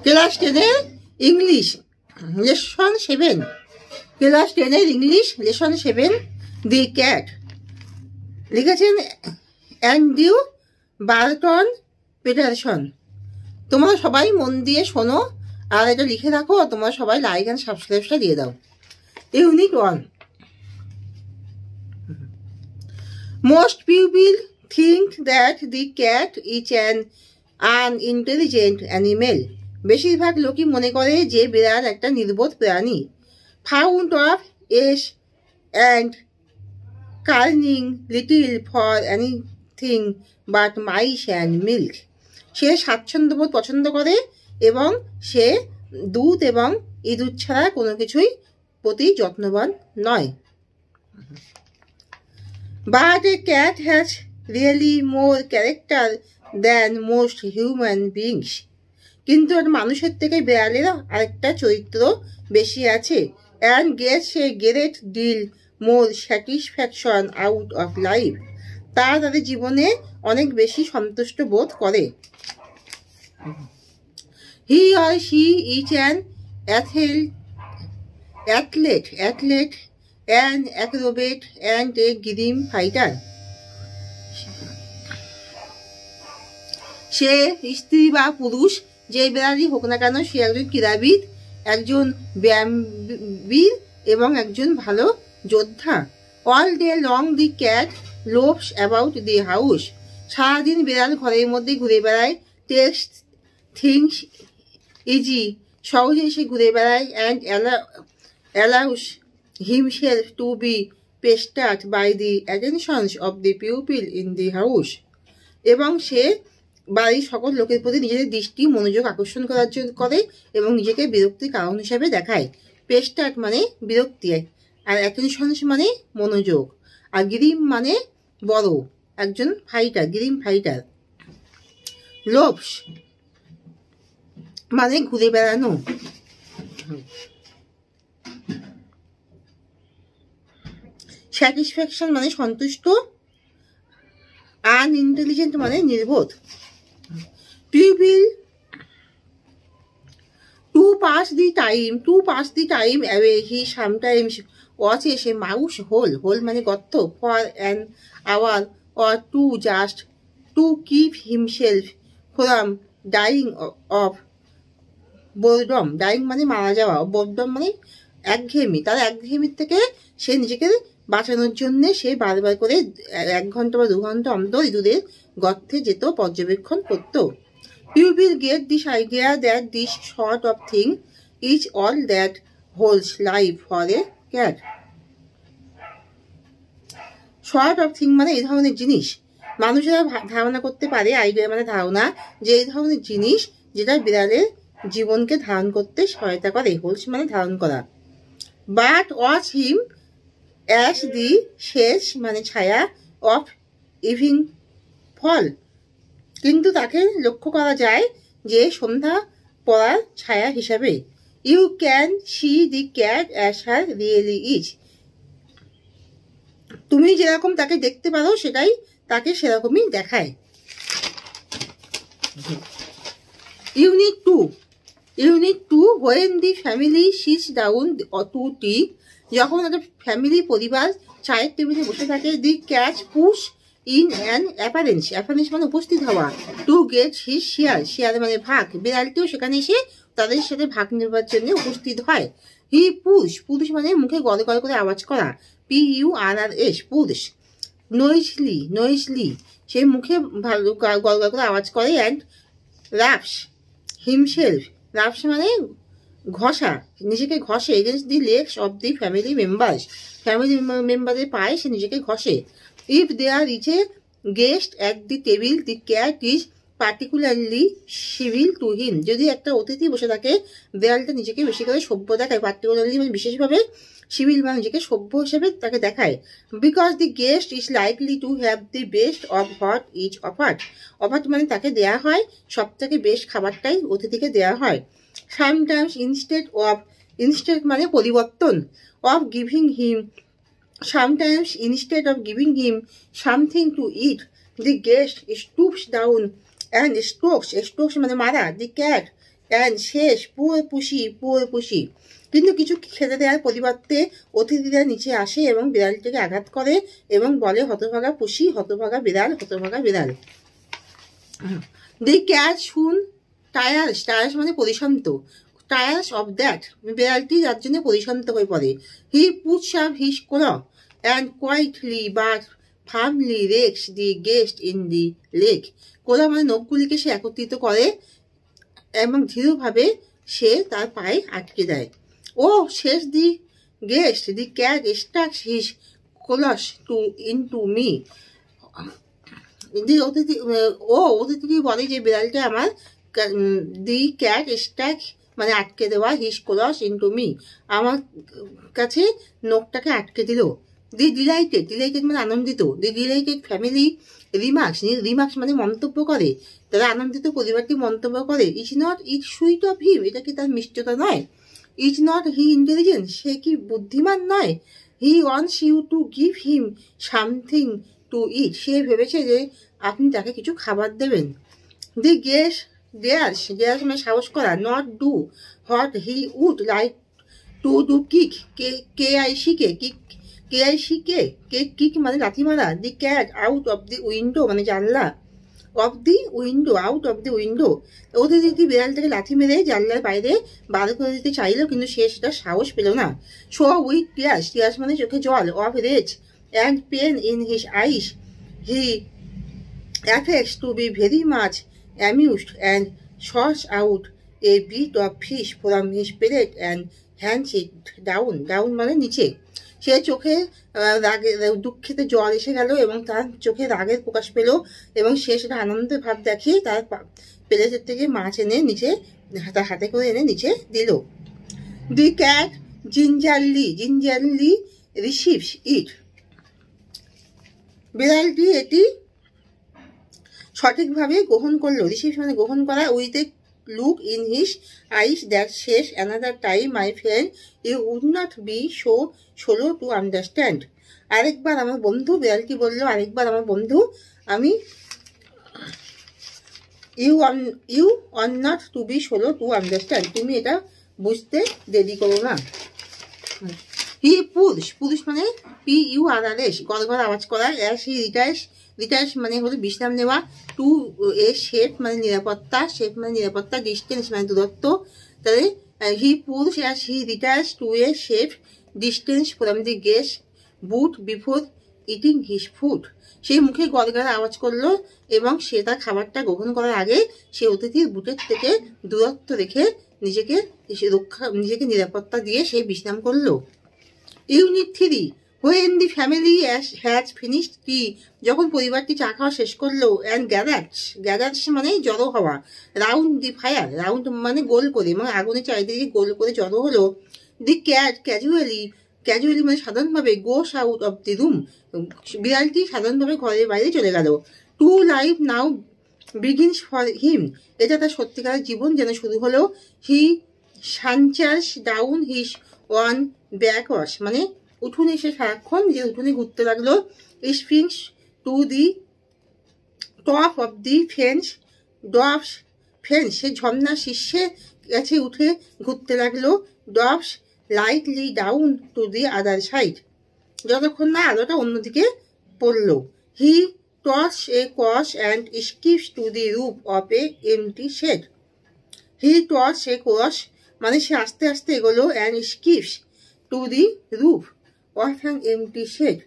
Class 10-এর English lesson 7, class 10-এর English lesson 7 the cat, লিখেছেন অ্যান্ড্রিউ বার্টন পিটারসন। তোমরা সবাই মন দিয়ে শোনো আর এটা লিখে রাখো। তোমরা সবাই লাইক অ্যান্ড সাবস্ক্রাইবটা দিয়ে দাও। Unit 1, most people think that the cat is an unintelligent animal. বেশিরভাগ লোকই মনে করে যে বিড়াল একটা নির্বোধ প্রাণী। Fond of ash and cunning little for anything but mice and milk. সে স্বাচ্ছন্দ্যবোধ পছন্দ করে এবং সে দুধ এবং ইঁদুর ছাড়া কোনো কিছুই প্রতি যত্নবান নয়। But a cat has really more character than most human beings. কিন্তু মানুষের থেকে বিড়ালের আরেকটা চরিত্র বেশি আছে। And gets a great deal more satisfaction out of life. তাদের জীবনে অনেক বেশি সন্তুষ্ট বোধ করে। He or she is an athlete, an acrobat and a grim fighter. সে স্ত্রী বা পুরুষ যে বিড়ালই হোক না কেন সে একজন ক্রীড়াবিদ, একজন ব্যায়ামবীর এবং একজন ভালো যোদ্ধা। All day long the cat loafs about the house. সারাদিন বিড়াল ঘরের মধ্যে ঘুরে বেড়ায়। Takes things easy, সহজে সে ঘুরে বেড়ায়। And allows himself to be pestered by the attentions of the people in the house. এবং সে বাড়ির সকল লোকের প্রতি নিজেদের দৃষ্টি মনোযোগ আকর্ষণ করার জন্য করে এবং নিজেকে বিরক্তির কারণ হিসাবে দেখায়। পেস্টার্ড মানে বিরক্তি, আর অ্যাটেনশনস মানে মনোযোগ, আর গ্রিম মানে বড়, একজন ফাইটার, গ্রিম ফাইটার। লোভস মানে ঘুরে বেড়ানো। স্যাটিসফ্যাকশন মানে সন্তুষ্ট। আনইন্টেলিজেন্ট মানে নির্বোধ। Pupil to pass the time away he sometimes watches a mouse hole মানে গর্ত for an hour or two just to keep himself from dying of boredom. Dying মানে মারা যাওয়া, boredom মানে একঘেয়েমি। তার একঘেয়েমির থেকে সে নিজেকে বাঁচানোর জন্য সে বারবার করে 1 ঘন্টা বা 2 ঘন্টা অন্তর ইঁদুরের গর্তে যেত, পর্যবেক্ষণ করত। People get this idea that this sort of thing is all that holds life for a cat. Sort of thing মানে এই ধরনের জিনিস। মানুষেরা ধারণা করতে পারে, আইডিয়া মানে ধারণা, যে এই ধরনের জিনিস যেটা বিড়ালের জীবনকে ধারণ করতে সহায়তা করে। হোলস মানে ধারণ করা। But watch him as the শেষ মানে ছায়া of evening fall. কিন্তু তাকে লক্ষ্য করা যায় যে সন্ধ্যা পড়ার ছায়া হিসাবে। You can see the cat as her really is. তুমি যেরকম তাকে দেখতে পারো সেটাই তাকে সেরকমই দেখায়। Unit 2, when the family sits down to tea. যখন একটা ফ্যামিলি পরিবার চায়ের টেবিলে বসে থাকে, the cat push in an অ্যাপারেন্স মানে উপস্থিত হওয়া। টু গেট হিজ শেয়ার মানে ভাগ। বিড়ালটিও সেখানে এসে তাদের সাথে ভাগ নেবার জন্য উপস্থিত হয়। হি পুশ মানে মুখে গল করে আওয়াজ করা, PURRS পুশ। নয়েজলি সে মুখে গল করে আওয়াজ করে। অ্যান্ড রাফস হিমসেলফ মানে ঘষা, নিজেকে ঘষে। Against the legs of the family মেম্বারের পায়ে সে নিজেকে ঘষে। If there is a guest at the table, the cat is particularly civil to him. যদি একটা অতিথি বসে থাকে, বিড়ালটা নিজেকে বেশি করে সভ্য দেখায়। পার্টিকুলারলি মানে বিশেষভাবে, সিভিল মানে নিজেকে সভ্য হিসেবে তাকে দেখায়। Because the guest is likely to have the best of what is offered. Offer মানে তাকে দেয়া হয়, সব থেকে বেস্ট খাবারটাই অতিথিকে দেয়া হয়। Sometimes instead মানে পরিবর্তন, of giving him something to eat, the guest stoops down and strokes মানে মারা, the cat অ্যান্ড শেষ পুয়োর পুষি। কিন্তু কিছু খেতে দেওয়ার পরিবর্তে অতিথিরা নিচে আসে এবং বিড়ালটিকে আঘাত করে এবং বলে, হতভাগা পুষি, হতভাগা বিড়াল, হতভাগা বিড়াল। দি ক্যাট শুন টায়ার্স মানে পরিশান্ত, টায়ার্স অফ দ্যাট, বিড়ালটি যার জন্য পরিশান্ত হয়ে পড়ে। He puts up his claw and quietly but firmly rakes the guest in the leg. কোলা মানে নখগুলিকে সে একত্রিত করে এবং ধীরভাবে সে তার পায়ে আটকে দেয়। ও শেষ the guest, the cat sticks his claws into me. অতিথি বলে যে বিড়ালটা আমার, দি ক্যাট স্টাক মানে আটকে দেওয়া, হিজ ক্লস ইনটু মি আমার কাছে নখটাকে আটকে দিল। দি ডিলাইটেড মানে আনন্দিত। দি ডিলাইটেড ফ্যামিলি রিমার্কস মানে মন্তব্য করে, তারা আনন্দিত পরিবারটি মন্তব্য করে, is not it sweet of him, এটা কি তার মিষ্টতা নয়? ইজ নট হি ইন্টেলিজেন্ট, সে কি বুদ্ধিমান নয়? He wants you to give him something to eat, সে ভেবেছে যে আপনি তাকে কিছু খাবার দেবেন। দি ডেয়ার্স মানে সাহস করা, not do what he would like to do kick, kick মানে লাথি মারা। The cat out of the window মানে জানলা, আউট অফ দি উইন্ডো। অতিথি বিড়ালটাকে লাথি মেরে জানলার বাইরে বার করে দিতে চাইলো, কিন্তু সে সেটা সাহস পেল না। শো উইথ টিয়ার্স মানে চোখে জল, of rage and pain in his eyes, he affects to be very much amused and shoves out a bit of fish from his plate and hands it down মানে নিচে। সে চোখে দুঃখিতে জল এসে গেল এবং তার চোখে রাগের প্রকাশ পেল এবং সে সেটা আনন্দের ভাব দেখিয়ে তার প্লেটের থেকে মাছ এনে নিচে তার হাতে করে এনে নিচে দিল। দি ক্যাট জিঞ্জারলি রিসিভস ইট, বিড়ালটি এটি সঠিকভাবে গ্রহণ করলো। রিসিভ মানে গ্রহণ করা। With a look in his eyes that says another time my friend you would not be so slow to understand. আরেকবার আমার বন্ধু, বিড়ালটি বললো, আরেকবার আমার বন্ধু, আমি you want not to be slow to understand, তুমি এটা বুঝতে দেরি করো না। হি পুরুষ মানে PURS গড়গড় আওয়াজ করা। অ্যাজ হি রিটায়ার্স মানে হলো বিশ্রাম নেওয়া। টু এ সেফ মানে নিরাপত্তা, ডিস্টেন্স মানে দূরত্ব। তাহলে he purrs as he retires to a safe distance from the guest but before eating his food. সে মুখে গড়গড় আওয়াজ করলো এবং সে তার খাবারটা গ্রহণ করার আগে সে অতিথির বুটের থেকে দূরত্ব রেখে নিজেকে নিরাপত্তা দিয়ে সে বিশ্রাম করলো। Unit 3, when the family has finished tea, যখন পরিবারটি চা খাওয়া শেষ করলো, and gathers মানে জড়ো হওয়া, রাউন্ড দি ফায়ার, রাউন্ড মানে গোল করে, মানে আগুনের চারিদিকে গোল করে জড়ো হলো। দি ক্যাট ক্যাজুয়ালি মানে সাধারণভাবে goes out of the room, বিড়ালটি সাধারণভাবে ঘরের বাইরে চলে গেল। True life now begins for him, এটা তার সত্যিকারের জীবন যেন শুরু হলো। He saunters down his own backyard মানে উঠোনে সে সারাক্ষণ যে উঠোনে ঘুরতে লাগলো। Springs to the top of the fence সে ঝর্ণার শীর্ষে কাছে উঠে ঘুরতে লাগলো। Drops lightly down to the other side, যতক্ষণ না আলোটা অন্যদিকে পড়লো। He trots across and skips to the roof of a empty shed. He trots across মানে সে আস্তে আস্তে এগোলো, and skips to the roof of an empty shed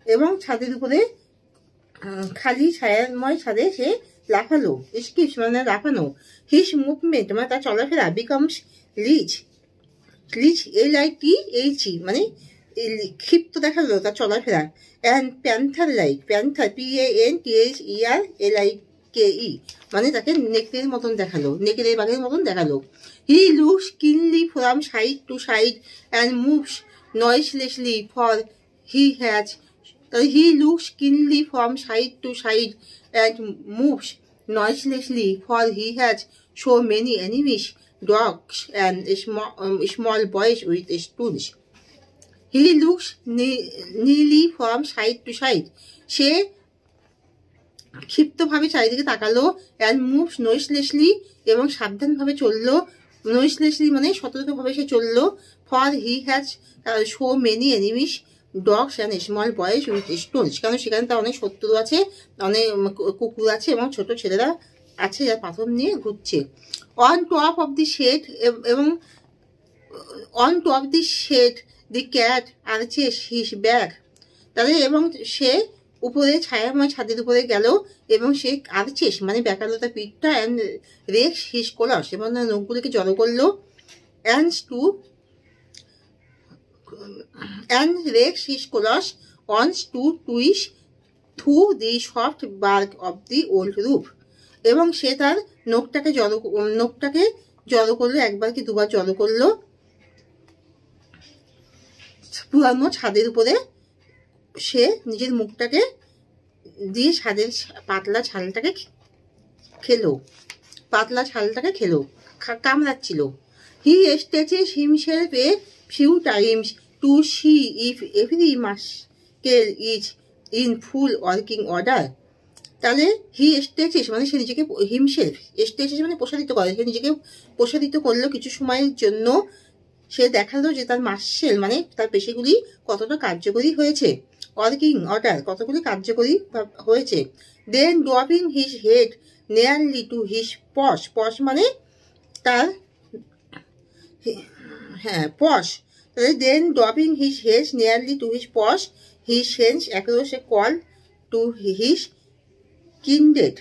এবং ছাদের উপরে খালি ছায়াময় ছাদে সে লাফালো। স্কিপস মানে লাফানো। হিস মুভমেন্ট মানে তার চলাফেরা বিকামস লিচ LITH মানে ক্ষিপ্ত দেখালো তার চলাফেরা। অ্যান্ড প্যান্থার PANTHERLIKE মানে তাকে নেকড়ের মতন দেখালো, নেকড়ের বাঘের মতন দেখালো। He looks keenly from side to side and moves noiselessly for he looks keenly from side to side and moves noiselessly for he has so many enemies, dogs and small boys with stools. He looks nearly from side to side, সে ক্ষিপ্তভাবে চারিদিকে তাকালো, and moves noiselessly এবং সাবধানভাবে চললো, noiselessly মানে সতর্কভাবে সে চললো। For he has so many enemies dogs and small boys with Stones, কারণ সেখানে তার অনেক শত্রু আছে, অনেক কুকুর আছে এবং ছোট ছেলেরা আছে যারা পাথর নিয়ে ঘুরছে। On top of the shed এবং on top the shed the cat arches his back, তাহলে এবং সে উপরে ছায়াময় ছাদের উপরে গেল এবং সে আর্চেস মানে ব্যাকালো তার পিঠটা, অ্যান্ড রেক্স হিজ কোলাস এবং তার নখগুলিকে জড়ো করলো, and rakes his colors on to twist through the soft bark of the old roof, এবং সে তার নখটাকে জড়ো করলো, একবার কি দুবার জড়ো করলো পুরানো ছাদের উপরে। সে নিজের মুখটাকে দিয়ে ছাদের পাতলা ছালটাকে খেলো, কামড়াচ্ছিল। He stretches himself a few times to see if every muscle is in full working order, তাহলে হি স্ট্রেচেস মানে সে নিজেকে হিমসেলফ স্ট্রেচেস মানে প্রসারিত করে, সে নিজেকে প্রসারিত করলো কিছু সময়ের জন্য। সে দেখালো যে তার মাসেল মানে তার পেশিগুলি কতটা কার্যকরী হয়েছে, ওয়ার্কিং অর্ডার কতগুলি কার্যকরী হয়েছে। Then dropping his head nearly to his paws মানে তার পশ, then dropping his head nearly to his paws, he sends across a call to his kindred,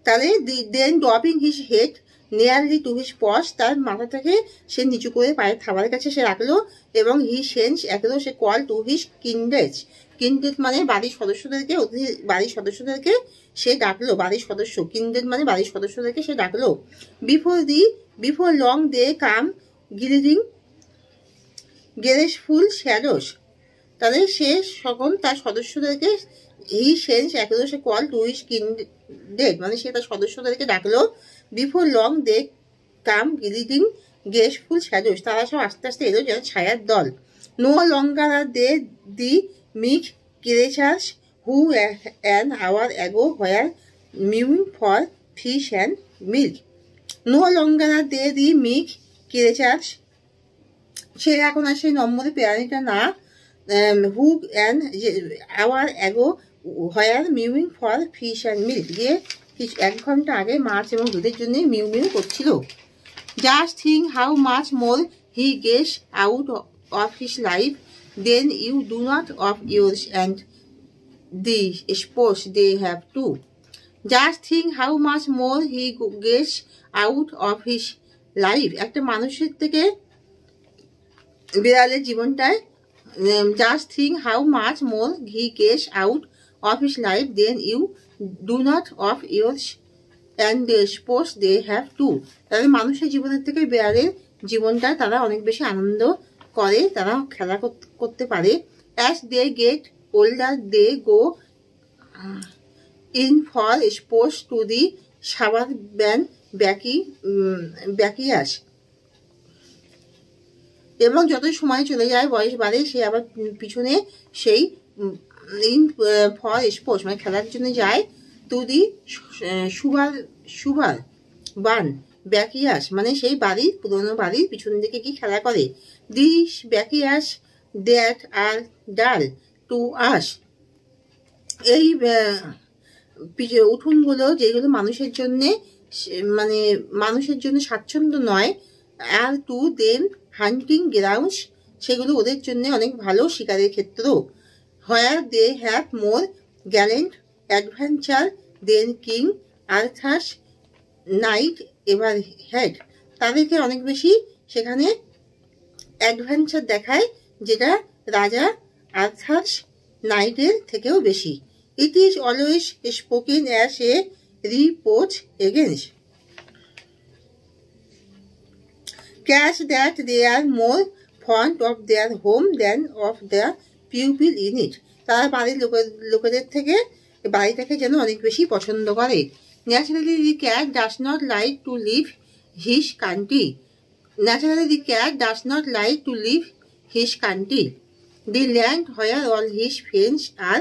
তাহলে then dropping his head nearly to his paws, তার মাথাটাকে সে নিচু করে পায়ের থাবার কাছে সে রাখলো এবং he sends across a call to his kindred মানে বাড়ির সদস্যদেরকে সে ডাকলো, বাড়ির সদস্য kindred মানে বাড়ির সদস্যদেরকে সে ডাকলো। Before long they come gliding graceful shadows, তাহলে সে সকল তার সদস্যদেরকে হি sense across a call to his kindred মানে সে তার সদস্যদেরকে ডাকলো। Before long they come gliding graceful shadows, তারা সব আস্তে আস্তে এলো যেন ছায়ার দল। No longer are they the meek creatures who an hour ago were mewing for fish and milk. No longer are they the meek creatures, সে এখন আর সেই নম্বরে প্রাণীটা না, who and hour ago were mewing for fish and milk, যে 1 ঘন্টা আগে মাছ এবং দুধের জন্য মিউ করছিল। Just think how much more he gets out of his life than you do not of yours and the sports they have too. Just think how much more he gets out of his life, একটা মানুষের থেকে বিড়ালের জীবনটায় just think how much more he gets out of his life than you do not of yours and the sports they have too, তাদের মানুষের জীবনের থেকে বিড়ালের জীবনটা তারা অনেক বেশি আনন্দ করে, তারা খেলা করতে পারে। As they get older they go in for sports to the suburban ব্যাকিয়াস, এবং যত সময় চলে যায় বয়স বাড়ে সে আবার পিছনে সেই ইন ফর স্পোর্টস মানে খেলার জন্য যায়। টু দি সুবার বান ব্যাকিয়াস মানে সেই বাড়ির পুরোনো বাড়ির পিছন দিকে কি খেলা করে। দিস ব্যাকিয়াস দ্যাট আর ডাল টু আস, এই উঠোনগুলো যেগুলো মানুষের জন্য স্বাচ্ছন্দ্য নয়, are to them hunting grounds, সেগুলো ওদের জন্য অনেক ভালো শিকারের ক্ষেত্র। Where they have more gallant adventure than King Arthur's knight ever had, তাদেরকে অনেক বেশি সেখানে অ্যাডভেঞ্চার দেখায় যেটা রাজা আর্থার্স নাইটের থেকেও বেশি। It is always spoken as a reproach against cats that they are more fond of their home than of their people in it, তারা বাড়ির লোকেদের থেকে বাড়িটাকে যেন অনেক বেশি পছন্দ করে। Naturally the cat does not like to leave his country, naturally the cat does not like to leave his country, the land where all his friends are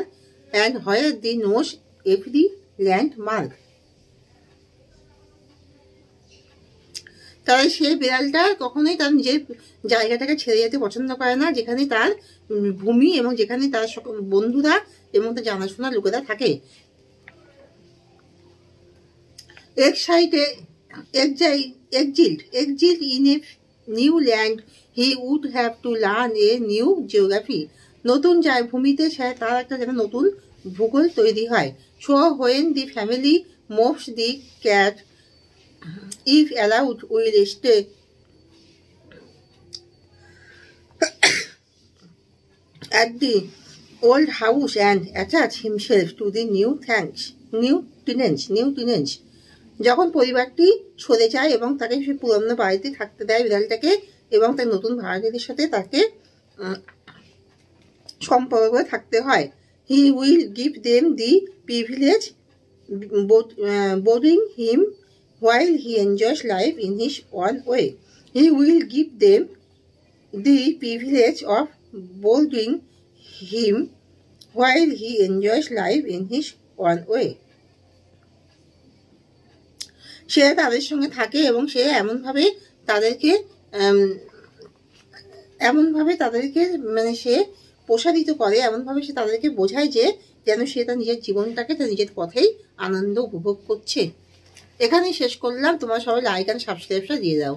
and where the knows every landmark. তাই সেই বিড়ালটা কখনোই তার নিজের জায়গাটাকে ছেড়ে যেতে পছন্দ করে না, যেখানে তার ভূমি এবং যেখানে তার সকল বন্ধুরা এবং তার জানাশোনা লোকেরা থাকে। Exiled in a new land, he would have to learn a new geography. নতুন ভূমিতে তার একটা যেন নতুন ভূগোল তৈরি হয়। So when the family moves the cat, if allowed, will stay at the old house and attach himself to the new tenants. যখন পরিবারটি সরে যায় এবং তাকে সে পুরনো বাড়িতে থাকতে দেয় বিড়ালটাকে, এবং তার নতুন ভাড়াটিদের সাথে তাকে সম্পর্ক থাকতে হয়। He will give them the privilege boarding him while he enjoys life in his own way. He will give them the privilege of boarding him while he enjoys life in his own way. সে তাদের সঙ্গে থাকে এবং সে এমনভাবে তাদেরকে মানে সে প্রসারিত করে, এমনভাবে সে তাদেরকে বোঝায় যে যেন সে তার নিজের জীবনটাকে তার নিজের পথেই আনন্দ উপভোগ করছে। এখানেই শেষ করলাম। তোমরা সবাই লাইক অ্যান্ড সাবস্ক্রাইবটা দিয়ে দাও।